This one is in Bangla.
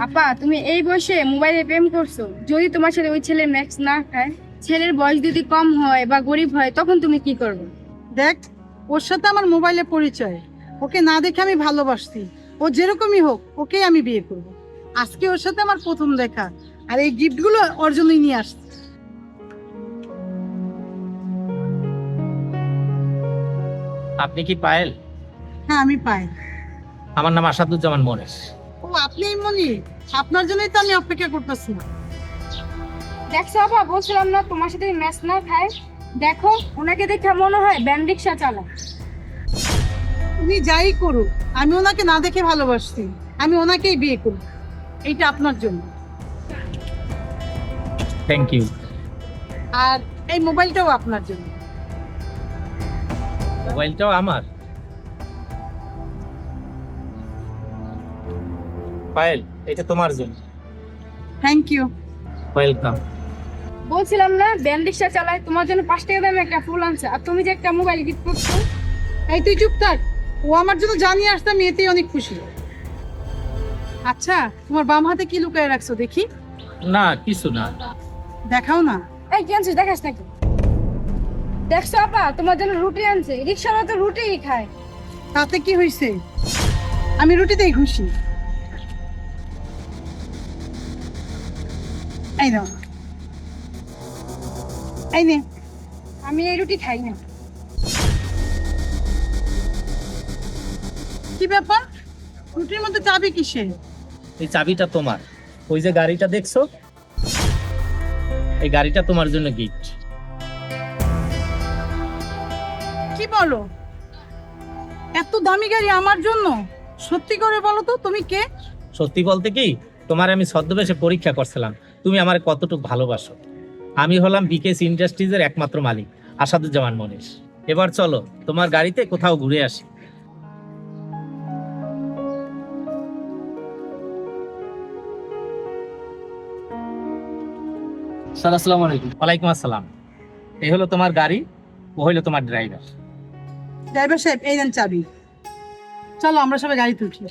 আপা, তুমি এই বয়সে মোবাইলে প্রেম করছো, যদি তোমার সাথে ওই ছেলে ম্যাচ না খায়, ছেলের বয়স যদি কম হয় বা গরিব হয়, তখন তুমি কি করবে? দেখ, ওর সাথে আমার মোবাইলে পরিচয়। ওকে না দেখে আমি ভালোবাসছি। ও যেরকমই হোক, ওকেই আমি বিয়ে করব। আজকে ওর সাথে আমার প্রথম দেখা, আর এই গিফটগুলো ওর জন্যই নিয়ে আসছি। আপনি কি পায়েল? হ্যাঁ, আমি পাই। আমার নাম আসাদুজ্জামান মনির। ও, আপনি মনি? আপনার জন্যই তো আমি অপেক্ষা করতেছি। দেখছো আপা, বলছিলাম না তোমার সাথে ম্যাচ না খায়? দেখো, ওনাকে দেখে মনে হয় ব্যান রিক্সা চালায়। উনি যাই করুক, আমি ওনাকে না দেখে ভালোবাসছি। আমি ওনাকেই বিয়ে করব। এইটা আপনার জন্য। Thank you. আর এই মোবাইলটাও আপনার জন্য। মোবাইলটাও আমার? পায়েল, এটা তোমার জন্য। Thank you. ওয়েলকাম। বলছিলাম না ব্যান রিক্সা চালায়, তোমার জন্য 5 টাকা দামে একটা ফুল আনছে, আর তুমি যে একটা মোবাইল গিফট করছো। এই তুই চুপ থাক। ও আমার জন্য জানিয়ে আসতে আমি এতেই অনেক খুশি। আচ্ছা, তোমার বাম হাতে কি লুকায় রাখছো দেখি? না, কিছু না। দেখাও না। এই কি আনছিস, দেখাস নাকি? দেখছো আপা, তোমার জন্য রুটি আনছে। রিক্সাওয়ালা তো রুটিই খায়। তাতে কি হয়েছে? আমি রুটিতেই খুশি। এই নাও। এই নে। আমি এই রুটি খাই না। কি ব্যাপার? রুটির মধ্যে চাবি কিসে? এই চাবিটা তোমার। ওই যে গাড়িটা দেখছো, এই গাড়িটা তোমার জন্য গিফট। কি বলো? এত দামি গাড়ি আমার জন্য? সত্যি করে বলো তো, তুমি কে? সত্যি বলতে কি, তোমার আমি ছদ্মবেশে পরীক্ষা করছিলাম তুমি আমার কতটুকু ভালোবাসো। আমি হলাম বিকেএস ইন্ডাস্ট্রিজের একমাত্র মালিক, আসাদুজ্জামান মনির। এবার চলো তোমার গাড়িতে কোথাও ঘুরে আসি। স্যার আসসালামু আলাইকুম। ওয়ালাইকুম আসসালাম। এই হলো তোমার গাড়ি, ও হইলো তোমার ড্রাইভার। ড্রাইভার সাহেব, এই নেন চাবি। চলো আমরা সবাই গাড়িতে উঠি।